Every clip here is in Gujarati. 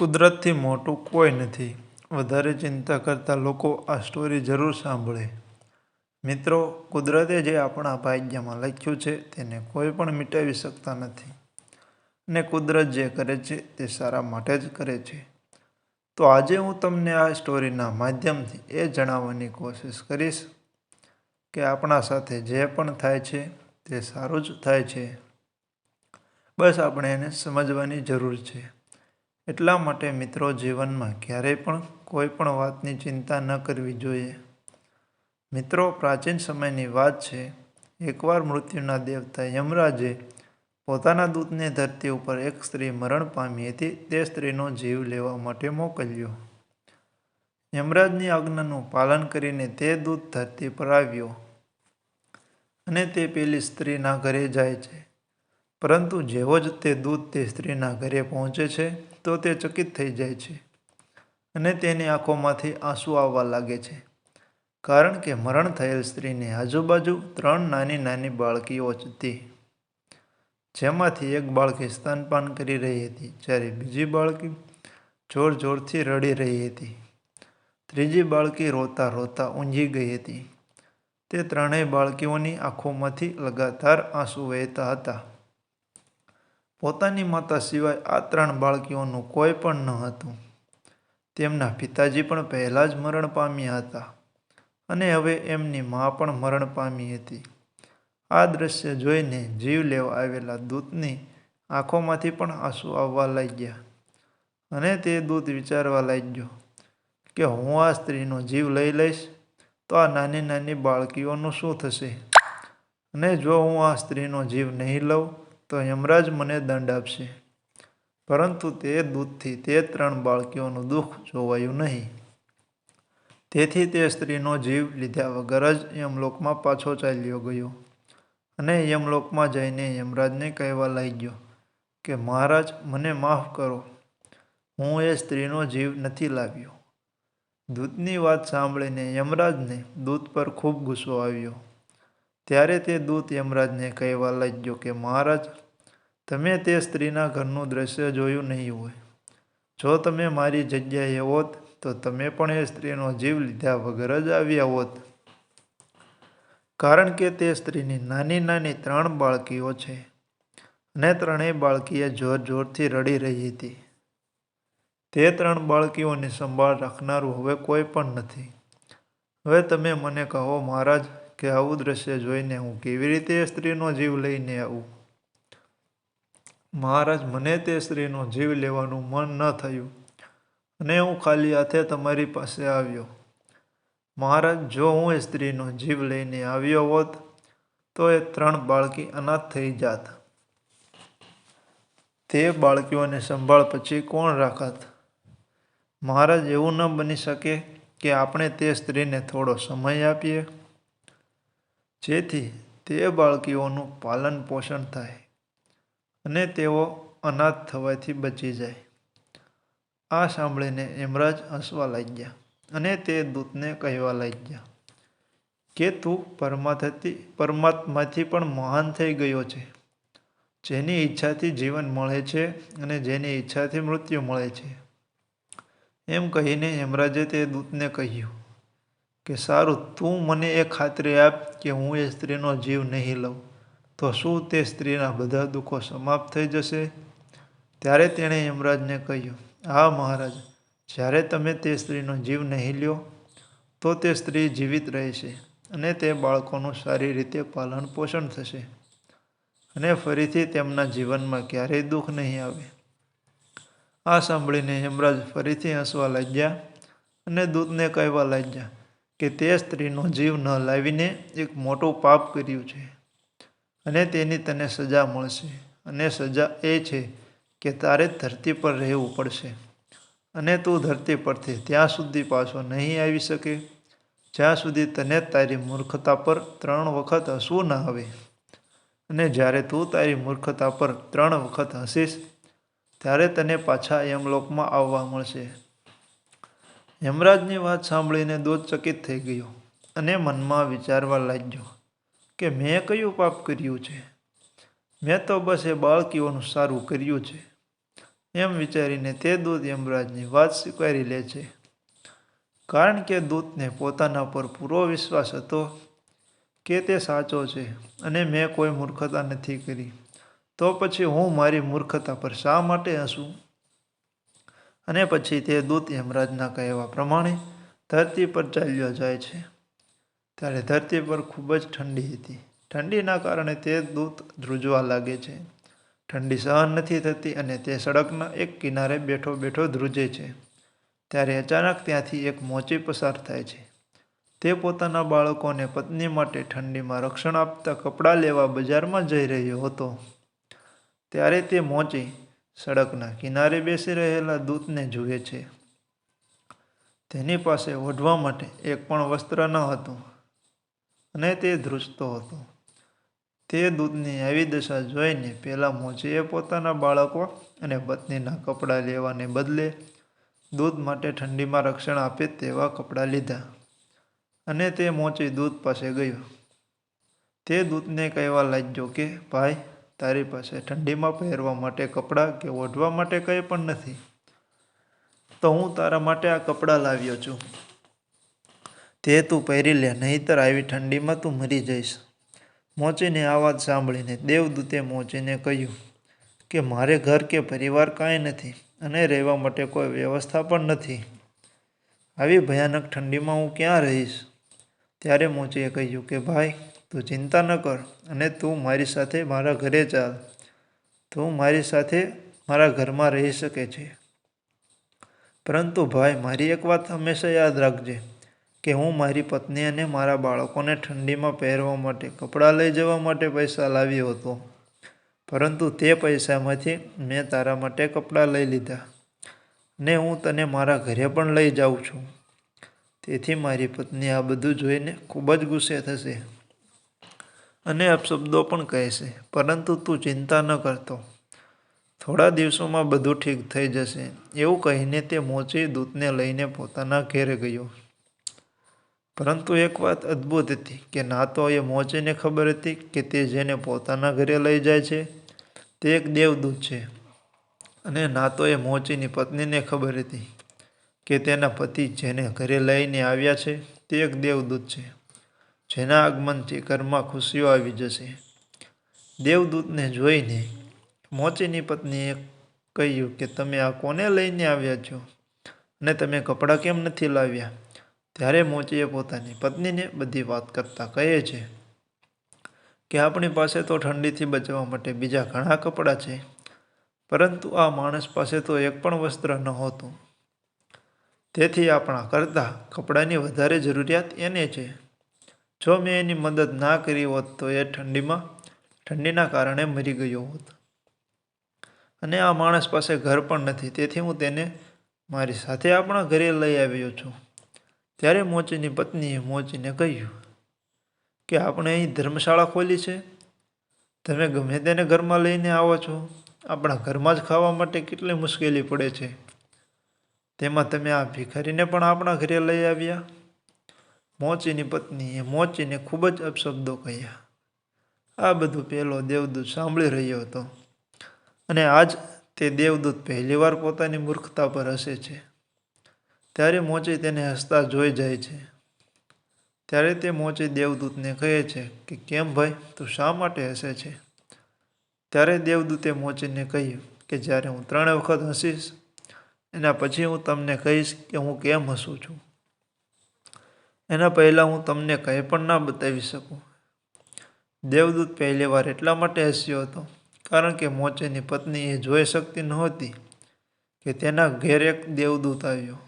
કુદરતથી મોટું કોઈ નથી. વધારે ચિંતા કરતા લોકો આ સ્ટોરી જરૂર સાંભળે. મિત્રો, કુદરતે જે આપણા ભાગ્યમાં લખ્યું છે તેને કોઈ પણ મિટાવી શકતા નથી. અને કુદરત જે કરે છે તે સારા માટે જ કરે છે. તો આજે હું તમને આ સ્ટોરીના માધ્યમથી એ જણાવવાની કોશિશ કરીશ કે આપણા સાથે જે પણ થાય છે તે સારું જ થાય છે. બસ આપણે એને સમજવાની જરૂર છે. એટલા માટે મિત્રો, જીવનમાં ક્યારેય પણ કોઈ પણ વાતની ચિંતા ન કરવી જોઈએ. મિત્રો, પ્રાચીન સમયની વાત છે. એકવાર મૃત્યુના દેવતા યમરાજે પોતાના દૂતને ધરતી ઉપર એક સ્ત્રી મરણ પામી હતી તે સ્ત્રીનો જીવ લેવા માટે મોકલ્યો. યમરાજની આજ્ઞાનું પાલન કરીને તે દૂત ધરતી પર આવ્યો અને તે પેલી સ્ત્રીના ઘરે જાય છે. પરંતુ જેવો જ તે દૂત તે સ્ત્રીના ઘરે પહોંચે છે તો તે ચકિત થઈ જાય છે અને તેની આંખોમાંથી આંસુ આવવા લાગે છે. કારણ કે મરણ થયેલ સ્ત્રીની આજુબાજુ 3 નાની નાની બાળકીઓ હતી. જેમાંથી એક બાળકી સ્તનપાન કરી રહી હતી, જ્યારે બીજી બાળકી જોર જોરથી રડી રહી હતી. ત્રીજી બાળકી રોતા રોતા ઊંઘી ગઈ હતી. તે ત્રણેય બાળકીઓની આંખોમાંથી લગાતાર આંસુ વહેતા હતા. પોતાની માતા સિવાય આ 3 બાળકીઓનું કોઈ પણ ન હતું. તેમના પિતાજી પણ પહેલા જ મરણ પામ્યા હતા અને હવે એમની મા પણ મરણ પામી હતી. આ દ્રશ્ય જોઈને જીવ લેવા આવેલા દૂતની આંખોમાંથી પણ આંસુ આવવા લાગ્યા અને તે દૂત વિચારવા લાગ્યો કે હું આ સ્ત્રીનો જીવ લઈ લઈશ તો આ નાની નાની બાળકીઓનું શું થશે? અને જો હું આ સ્ત્રીનો જીવ નહીં લઉં તો યમરાજ મને દંડ આપશે. પરંતુ તે દૂતથી તે 3 બાળકીઓનું દુઃખ જોવાયું નહીં. તેથી તે સ્ત્રીનો જીવ લીધા વગર જ યમલોકમાં પાછો ચાલ્યો ગયો અને યમલોકમાં જઈને યમરાજને કહેવા લાગ્યો કે મહારાજ, મને માફ કરો, હું એ સ્ત્રીનો જીવ નથી લાવ્યો. દૂતની વાત સાંભળીને યમરાજને દૂત પર ખૂબ ગુસ્સો આવ્યો. ત્યારે તે દૂત યમરાજને કહેવા લાગ્યો કે મહારાજ, તમે તે સ્ત્રીના ઘરનું દ્રશ્ય જોયું નહીં હોય. જો તમે મારી જગ્યાએ હોત તો તમે પણ એ સ્ત્રીનો જીવ લીધા વગર જ આવ્યા હોત. કારણ કે તે સ્ત્રીની નાની નાની 3 બાળકીઓ છે અને ત્રણેય બાળકીએ જોર જોરથી રડી રહી હતી. તે 3 બાળકીઓની સંભાળ રાખનારું હવે કોઈ પણ નથી. હવે તમે મને કહો મહારાજ કે આવું દ્રશ્ય જોઈને હું કેવી રીતે એ સ્ત્રીનો જીવ લઈને આવું? મહારાજ, મને તે સ્ત્રીનો જીવ લેવાનું મન ન થયું અને હું ખાલી હાથે તમારી પાસે આવ્યો. મહારાજ, જો હું એ સ્ત્રીનો જીવ લઈને આવ્યો હોત તો એ 3 બાળકી અનાથ થઈ જાત. તે બાળકીઓની સંભાળ પછી કોણ રાખત? મહારાજ, એવું ન બની શકે કે આપણે તે સ્ત્રીને થોડો સમય આપીએ જેથી તે બાળકીઓનું પાલન પોષણ થાય અને તેઓ અનાથ થવાથી બચી જાય. આ સાંભળીને યમરાજ હસવા લાગ્યા અને તે દૂતને કહેવા લાગ્યા કે તું પરમાત્માથી પણ મહાન થઈ ગયો છે, જેની ઈચ્છાથી જીવન મળે છે અને જેની ઈચ્છાથી મૃત્યુ મળે છે. એમ કહીને યમરાજે તે દૂતને કહ્યું કે સારું, તું મને એ ખાતરી આપ કે હું એ સ્ત્રીનો જીવ નહીં લઉં તો શું તે સ્ત્રીના બધા દુઃખો સમાપ્ત થઈ જશે? ત્યારે તેણે યમરાજને કહ્યું, હા મહારાજ, જ્યારે તમે તે સ્ત્રીનો જીવ નહીં લ્યો તો તે સ્ત્રી જીવિત રહેશે અને તે બાળકોનું સારી રીતે પાલન પોષણ થશે અને ફરીથી તેમના જીવનમાં ક્યારેય દુઃખ નહીં આવે. આ સાંભળીને યમરાજ ફરીથી હસવા લાગ્યા અને દૂતને કહેવા લાગ્યા કે તે સ્ત્રીનો જીવ ન લાવીને એક મોટું પાપ કર્યું છે અને તેની તને સજા મળશે. અને સજા એ છે કે તારે ધરતી પર રહેવું પડશે અને તું ધરતી પરથી ત્યાં સુધી પાછો નહીં આવી શકે જ્યાં સુધી તને તારી મૂર્ખતા પર 3 વખત હસવું ન આવે. અને જ્યારે તું તારી મૂર્ખતા પર 3 વખત હસીશ ત્યારે તને પાછા યમલોકમાં આવવા મળશે. યમરાજની વાત સાંભળીને દૂત ચકિત થઈ ગયો અને મનમાં વિચારવા લાગ્યો કે મેં કયું પાપ કર્યું છે? મેં તો બસ એ બાળકીઓનું સારું કર્યું છે. એમ વિચારીને તે દૂત યમરાજની વાત સ્વીકારી લે છે, કારણ કે દૂતને પોતાના પર પૂરો વિશ્વાસ હતો કે તે સાચો છે અને મેં કોઈ મૂર્ખતા નથી કરી. તો પછી હું મારી મૂર્ખતા પર શા માટે હસું? અને પછી તે દૂત યમરાજના કહેવા પ્રમાણે ધરતી પર ચાલ્યો જાય છે. ત્યારે ધરતી પર ખૂબ જ ઠંડી હતી. ઠંડીના કારણે તે દૂત ધ્રુજવા લાગે છે. ઠંડી સહન નથી થતી અને તે સડકના એક કિનારે બેઠો બેઠો ધ્રુજે છે. ત્યારે અચાનક ત્યાંથી એક મોચી પસાર થાય છે. તે પોતાના બાળકો અને પત્ની માટે ઠંડીમાં રક્ષણ આપતા કપડાં લેવા બજારમાં જઈ રહ્યો હતો. ત્યારે તે મોચી સડકના કિનારે બેસી રહેલા દૂતને જુએ છે. તેની પાસે ઓઢવા માટે એક પણ વસ્ત્ર ન હતું અને તે ધ્રુજતો હતો. તે દૂતની આવી દશા જોઈને પેલા મોચીએ પોતાના બાળકો અને પત્નીના કપડાં લેવાને બદલે દૂત માટે ઠંડીમાં રક્ષણ આપે તેવા કપડાં લીધા અને તે મોચી દૂત પાસે ગયો. તે દૂતને કહેવા લાગ્યો કે ભાઈ, તારી પાસે ઠંડીમાં પહેરવા માટે કપડાં કે ઓઢવા માટે કંઈ પણ નથી, તો હું તારા માટે આ કપડાં લાવ્યો છું. તે તું પહેરી લે, નહીંતર આવી ઠંડીમાં તું મરી જઈશ. મોચીની આ વાત સાંભળીને દેવદૂતે મોચીને કહ્યું કે મારે ઘર કે પરિવાર કાંઈ નથી અને રહેવા માટે કોઈ વ્યવસ્થા પણ નથી. આવી ભયાનક ઠંડીમાં હું ક્યાં રહીશ? ત્યારે મોચીએ કહ્યું કે ભાઈ, તું ચિંતા ન કર અને તું મારી સાથે મારા ઘરે ચાલ. તું મારી સાથે મારા ઘરમાં રહી શકે છે. પરંતુ ભાઈ, મારી એક વાત હંમેશા યાદ રાખજે કે હું મારી પત્ની અને મારા બાળકોને ઠંડીમાં પહેરવા માટે કપડાં લઈ જવા માટે પૈસા લાવ્યો હતો, પરંતુ તે પૈસામાંથી મેં તારા માટે કપડાં લઈ લીધા અને હું તને મારા ઘરે પણ લઈ જાઉં છું. તેથી મારી પત્ની આ બધું જોઈને ખૂબ જ ગુસ્સે થશે અને અપશબ્દો પણ કહેશે, પરંતુ તું ચિંતા ન કરતો. થોડા દિવસોમાં બધું ઠીક થઈ જશે. એવું કહીને તે મોચી દૂતને લઈને પોતાના ઘેરે ગયો. પરંતુ એક વાત અદ્ભુત હતી કે ના તો એ મોચીને ખબર હતી કે તે જેને પોતાના ઘરે લઈ જાય છે તે એક દેવદૂત છે, અને ના તો એ મોચીની પત્નીને ખબર હતી કે તેના પતિ જેને ઘરે લઈને આવ્યા છે તે એક દેવદૂત છે, જેના આગમનથી ઘરમાં ખુશીઓ આવી જશે. દેવદૂતને જોઈને મોચીની પત્નીએ કહ્યું કે તમે આ કોને લઈને આવ્યા છો અને તમે કપડાં કેમ નથી લાવ્યા? ત્યારે મોચીએ પોતાની પત્નીને બધી વાત કરતાં કહે છે કે આપણી પાસે તો ઠંડીથી બચવા માટે બીજા ઘણા કપડાં છે, પરંતુ આ માણસ પાસે તો એક પણ વસ્ત્ર નહોતું. તેથી આપણા કરતાં કપડાની વધારે જરૂરિયાત એને છે. જો મેં એની મદદ ના કરી હોત તો એ ઠંડીના કારણે મરી ગયો હોત. અને આ માણસ પાસે ઘર પણ નથી, તેથી હું તેને મારી સાથે આપણા ઘરે લઈ આવ્યો છું. ત્યારે મોચીની પત્નીએ મોચીને કહ્યું કે આપણે અહીં ધર્મશાળા ખોલી છે. તમે ગમે તેને ઘરમાં લઈને આવો છો. આપણા ઘરમાં જ ખાવા માટે કેટલી મુશ્કેલી પડે છે. તેમાં તમે આ ભિખારીને પણ આપણા ઘરે લઈ આવ્યા. મોચીની પત્નીએ મોચીને ખૂબ જ અપશબ્દો કહ્યા. આ બધું પેલો દેવદૂત સાંભળી રહ્યો હતો અને આજ તે દેવદૂત પહેલીવાર પોતાની મૂર્ખતા પર હસે છે. ત્યારે મોચી તેને હસતા જોઈ જાય છે. ત્યારે તે મોચી દેવદૂતને કહે છે કે કેમ ભાઈ, તું શા માટે હસે છે? ત્યારે દેવદૂતે મોચીને કહ્યું કે જ્યારે હું 3 વખત હસીશ એના પછી હું તમને કહીશ કે હું કેમ હસું છું. એના પહેલાં હું તમને કંઈ પણ ના બતાવી શકું. દેવદૂત પહેલીવાર એટલા માટે હસ્યો હતો કારણ કે મોચીની પત્ની એ જોઈ શકતી નહોતી કે તેના ઘેર એક દેવદૂત આવ્યો,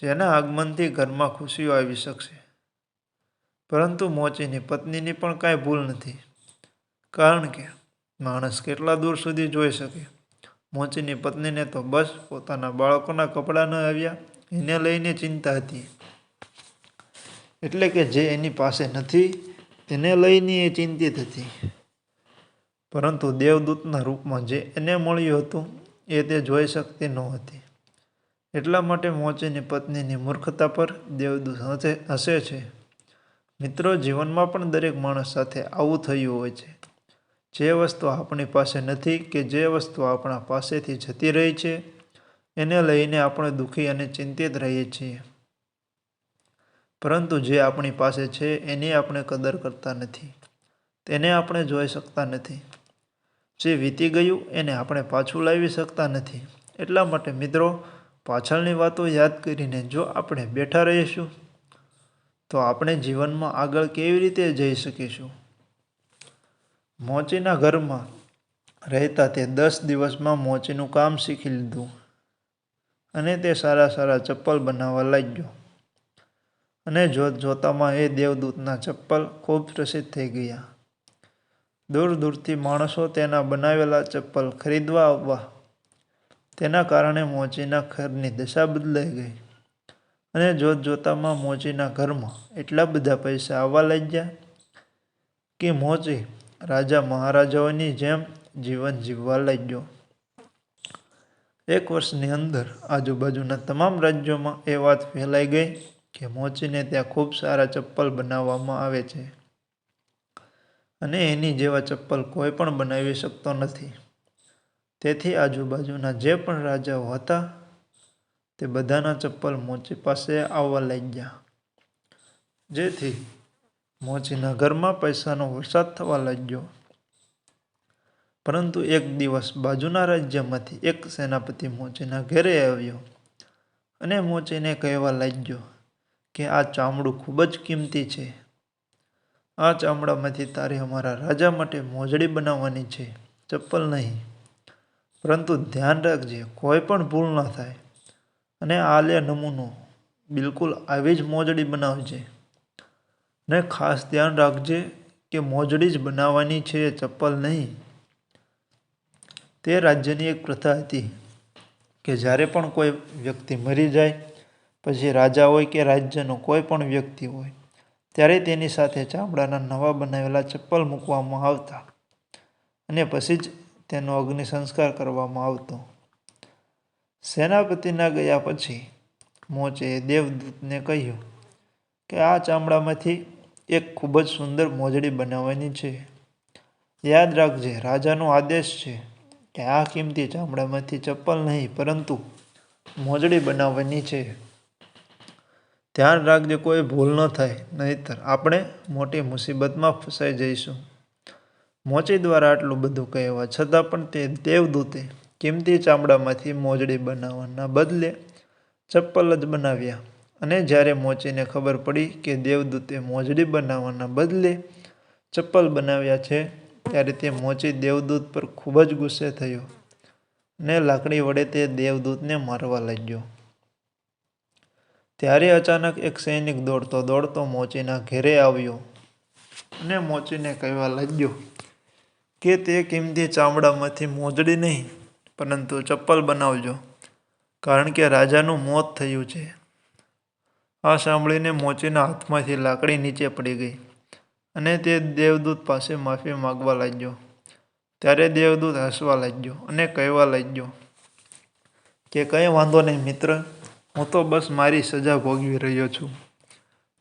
જેના આગમનથી ઘરમાં ખુશીઓ આવી શકશે. પરંતુ મોચીની પત્નીની પણ કાંઈ ભૂલ નથી, કારણ કે માણસ કેટલા દૂર સુધી જોઈ શકે. મોચીની પત્નીને તો બસ પોતાના બાળકોના કપડાં ન આવ્યા એને લઈને ચિંતા હતી. એટલે કે જે એની પાસે નથી તેને લઈને એ ચિંતિત હતી. પરંતુ દેવદૂતના રૂપમાં જે એને મળ્યું હતું એ તે જોઈ શકતી નહોતી. એટલા માટે મોચીની પત્નીની મૂર્ખતા પર દેવદૂત હસે છે. મિત્રો, જીવનમાં પણ દરેક માણસ સાથે આવું થયું હોય છે. જે વસ્તુ આપણી પાસે નથી કે જે વસ્તુ આપણા પાસેથી જતી રહી છે એને લઈને આપણે દુઃખી અને ચિંતિત રહીએ છીએ. પરંતુ જે આપણી પાસે છે એની આપણે કદર કરતા નથી. તેને આપણે જોઈ શકતા નથી. જે વીતી ગયું એને આપણે પાછું લાવી શકતા નથી. એટલા માટે મિત્રો, પાછળની વાતો યાદ કરીને જો આપણે બેઠા રહીશું તો આપણે જીવનમાં આગળ કેવી રીતે જઈ શકીશું? મોચીના ઘરમાં રહેતા તે 10 દિવસમાં મોચીનું કામ શીખી લીધું અને તે સારા ચપ્પલ બનાવવા લાગ્યો. અને જોતામાં એ દેવદૂતના ચપ્પલ ખૂબ પ્રસિદ્ધ થઈ ગયા. દૂર દૂરથી માણસો તેના બનાવેલા ચપ્પલ ખરીદવા આવવા. તેના કારણે મોચીના ઘરની દશા બદલાઈ ગઈ. અને જોતામાં મોચીના ઘરમાં એટલા બધા પૈસા આવવા લાગ્યા કે મોચી રાજા મહારાજાઓની જેમ જીવન જીવવા લાગ્યો. 1 વર્ષની અંદર આજુબાજુના તમામ રાજ્યોમાં એ વાત ફેલાઈ ગઈ કે મોચીને ત્યાં ખૂબ સારા ચપ્પલ બનાવવામાં આવે છે અને એની જેવા ચપ્પલ કોઈ પણ બનાવી શકતો નથી. તેથી આજુબાજુના જે પણ રાજાઓ હતા તે બધાના ચપ્પલ મોચી પાસે આવવા લાગ્યા. જેથી મોચીના ઘરમાં પૈસાનો વરસાદ થવા લાગ્યો. પરંતુ એક દિવસ બાજુના રાજ્યમાંથી એક સેનાપતિ મોચીના ઘરે આવ્યો અને મોચીને કહેવા લાગ્યો કે આ ચામડું ખૂબ જ કિંમતી છે. આ ચામડામાંથી તારે અમારા રાજા માટે મોજડી બનાવવાની છે, ચપ્પલ નહીં. પરંતુ ધ્યાન રાખજે, કોઈ પણ ભૂલ ન થાય અને આ લે નમૂનો, બિલકુલ આવી જ મોજડી બનાવજે. ને ખાસ ધ્યાન રાખજે કે મોજડી જ બનાવવાની છે, ચપ્પલ નહીં. તે રાજ્યની એક પ્રથા હતી કે જ્યારે પણ કોઈ વ્યક્તિ મરી જાય, પછી રાજા હોય કે રાજ્યનો કોઈ પણ વ્યક્તિ હોય, ત્યારે તેની સાથે ચામડાના નવા બનાવેલા ચપ્પલ મૂકવામાં આવતા અને પછી જ તેનો અગ્નિ સંસ્કાર કરવામાં આવતો. સેનાપતિના ગયા પછી મોચીએ દેવદૂતને કહ્યું કે આ ચામડામાંથી એક ખૂબ જ સુંદર મોજડી બનાવવાની છે. યાદ રાખજે, રાજાનો આદેશ છે કે આ કિંમતી ચામડામાંથી ચપ્પલ નહીં પરંતુ મોજડી બનાવવાની છે. ધ્યાન રાખજે, કોઈ ભૂલ ન થાય, નહીંતર આપણે મોટી મુસીબતમાં ફસાઈ જઈશું. મોચી દ્વારા આટલું બધું કહેવા છતાં પણ તે દેવદૂતે કિંમતી ચામડામાંથી મોજડી બનાવવાના બદલે ચપ્પલ જ બનાવ્યા. અને જ્યારે મોચીને ખબર પડી કે દેવદૂતે મોજડી બનાવવાના બદલે ચપ્પલ બનાવ્યા છે, ત્યારે તે મોચી દેવદૂત પર ખૂબ જ ગુસ્સે થયો અને લાકડી વડે તે દેવદૂતને મારવા લાગ્યો. ત્યારે અચાનક એક સૈનિક દોડતો દોડતો મોચીના ઘેરે આવ્યો અને મોચીને કહેવા લાગ્યો કે તે કિંમતી ચામડામાંથી મોજડી નહીં પરંતુ ચપ્પલ બનાવજો, કારણ કે રાજાનું મોત થયું છે. આ સાંભળીને મોચીના હાથમાંથી લાકડી નીચે પડી ગઈ અને તે દેવદૂત પાસે માફી માંગવા લાગ્યો. ત્યારે દેવદૂત હસવા લાગ્યો અને કહેવા લાગ્યો કે કંઈ વાંધો નહીં મિત્ર, હું તો બસ મારી સજા ભોગવી રહ્યો છું.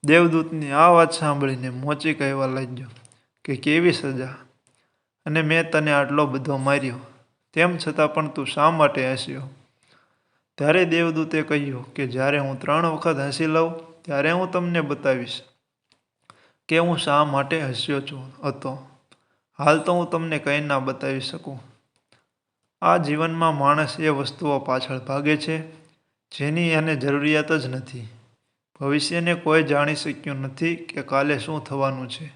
દેવદૂતની આ વાત સાંભળીને મોચી કહેવા લાગ્યો કે કેવી સજા? અને મેં તને આટલો બધો માર્યો, તેમ છતાં પણ તું શા માટે હસ્યો? ત્યારે દેવદૂતે કહ્યું કે જ્યારે હું 3 વખત હસી લઉં ત્યારે હું તમને બતાવીશ કે હું શા માટે હસ્યો હતો. હાલ તો હું તમને કંઈ ના બતાવી શકું. આ જીવનમાં માણસ એ વસ્તુઓ પાછળ ભાગે છે જેની એને જરૂરિયાત જ નથી. ભવિષ્યને કોઈ જાણી શક્યું નથી કે કાલે શું થવાનું છે.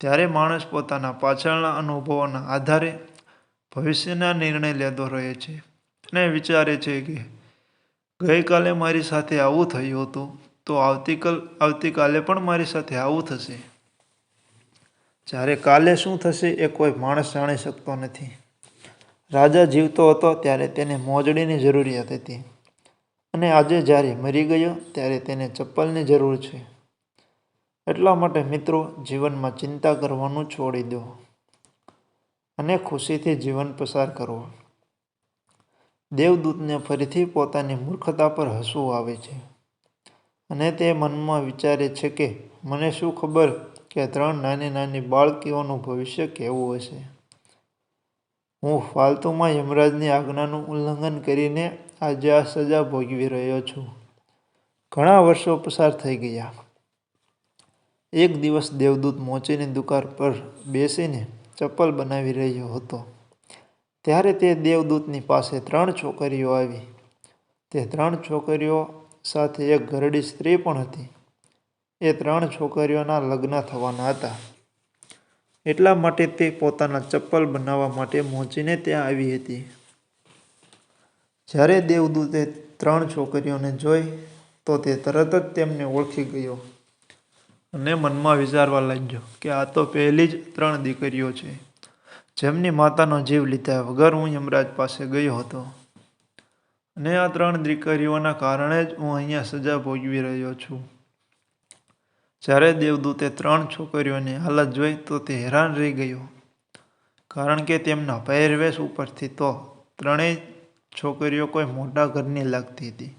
ત્યારે માણસ પોતાના પાછળના અનુભવોના આધારે ભવિષ્યના નિર્ણય લેતો રહે છે અને વિચારે છે કે ગઈકાલે મારી સાથે આવું થયું હતું તો આવતીકાલે પણ મારી સાથે આવું થશે. જ્યારે કાલે શું થશે એ કોઈ માણસ જાણી શકતો નથી. રાજા જીવતો હતો ત્યારે તેને મોજડીની જરૂરિયાત હતી અને આજે જ્યારે મરી ગયો ત્યારે તેને ચપ્પલની જરૂર છે. એટલા માટે મિત્રો, જીવનમાં ચિંતા કરવાનું છોડી દો અને ખુશીથી જીવન પસાર કરો. દેવદૂતને ફરીથી પોતાની મૂર્ખતા પર હસવું આવે છે અને તે મનમાં વિચારે છે કે મને શું ખબર કે 3 નાની નાની બાળકીઓનું ભવિષ્ય કેવું હશે. હું ફાલતુમાં યમરાજની આજ્ઞાનું ઉલ્લંઘન કરીને આજે આ સજા ભોગવી રહ્યો છું. ઘણા વર્ષો પસાર થઈ ગયા. એક દિવસ દેવદૂત મોચીની દુકાન પર બેસીને ચપ્પલ બનાવી રહ્યો હતો. ત્યારે તે દેવદૂતની પાસે 3 છોકરીઓ આવી. તે 3 છોકરીઓ સાથે એક ઘરડી સ્ત્રી પણ હતી. એ 3 છોકરીઓના લગ્ન થવાના હતા. એટલા માટે તે પોતાના ચપ્પલ બનાવવા માટે મોચીને ત્યાં આવી હતી. જ્યારે દેવદૂતે 3 છોકરીઓને જોઈ તો તે તરત જ તેમને ઓળખી ગયો અને મનમાં વિચારવા લાગ્યો કે આ તો પહેલી જ 3 દીકરીઓ છે જેમની માતાનો જીવ લીધા વગર હું યમરાજ પાસે ગયો હતો, અને આ 3 દીકરીઓના કારણે જ હું અહીંયા સજા ભોગવી રહ્યો છું. જ્યારે દેવદૂતે 3 છોકરીઓની હાલત જોઈ તો તે હેરાન રહી ગયો, કારણ કે તેમના પહેરવેશ ઉપરથી તો 3 છોકરીઓ કોઈ મોટા ઘરની લાગતી હતી,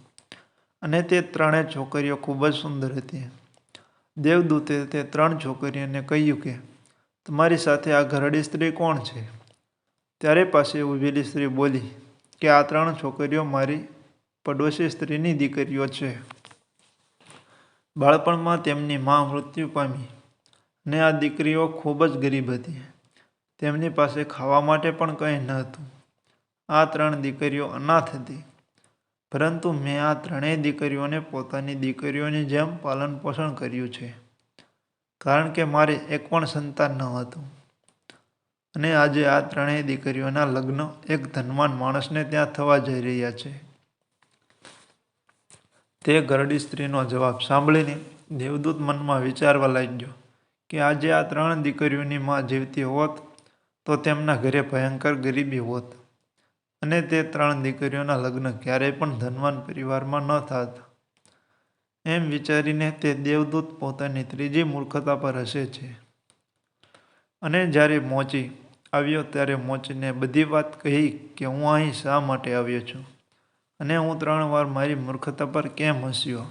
અને તે 3 છોકરીઓ ખૂબ જ સુંદર હતી. દેવદૂતે તે 3 છોકરીઓને કહ્યું કે તમારી સાથે આ ઘરડી સ્ત્રી કોણ છે? ત્યારે પાસે ઊભેલી સ્ત્રી બોલી કે આ 3 છોકરીઓ મારી પડોશી સ્ત્રીની દીકરીઓ છે. બાળપણમાં તેમની મા મૃત્યુ પામી અને આ દીકરીઓ ખૂબ જ ગરીબ હતી. તેમની પાસે ખાવા માટે પણ કંઈ ન હતું. આ 3 દીકરીઓ અનાથ હતી, પરંતુ મેં આ 3 દીકરીઓને પોતાની દીકરીઓની જેમ પાલન પોષણ કર્યું છે, કારણ કે મારે એક પણ સંતાન ન હતું. અને આજે આ 3 દીકરીઓના લગ્ન એક ધનવાન માણસને ત્યાં થવા જઈ રહ્યા છે. તે ઘરડી સ્ત્રીનો જવાબ સાંભળીને દેવદૂત મનમાં વિચારવા લાગ્યો કે આજે આ 3 દીકરીઓની મા જીવતી હોત તો તેમના ઘરે ભયંકર ગરીબી હોત, અને તે 3 દીકરીઓના લગ્ન ક્યારેય પણ ધનવાન પરિવારમાં ન થાત. એમ વિચારીને તે દેવદૂત પોતાની ત્રીજી મૂર્ખતા પર હસે છે. અને જ્યારે મોચી આવ્યો ત્યારે મોચીને બધી વાત કહી કે હું અહીં શા માટે આવ્યો છું, અને હું 3 વાર મારી મૂર્ખતા પર કેમ હસ્યો.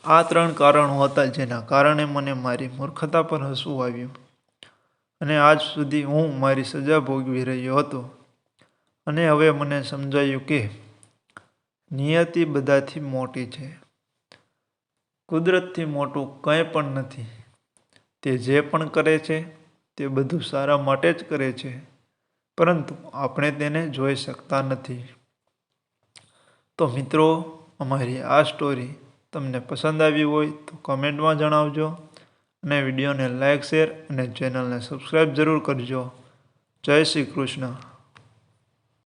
આ 3 કારણો હતા જેના કારણે મને મારી મૂર્ખતા પર હસવું આવ્યું, અને આજ સુધી હું મારી સજા ભોગવી રહ્યો હતો. અને હવે મને સમજાયું કે નિયતિ બધાથી મોટી છે. કુદરતથી મોટું કંઈ પણ નથી. તે જે પણ કરે છે તે બધું સારા માટે જ કરે છે, પરંતુ આપણે તેને જોઈ શકતા નથી. તો મિત્રો, અમારી આ સ્ટોરી તમને પસંદ આવી હોય તો કમેન્ટમાં જણાવજો, અને વિડીયોને લાઇક, શેર અને ચેનલને સબસ્ક્રાઈબ જરૂર કરજો. જય શ્રી કૃષ્ણ.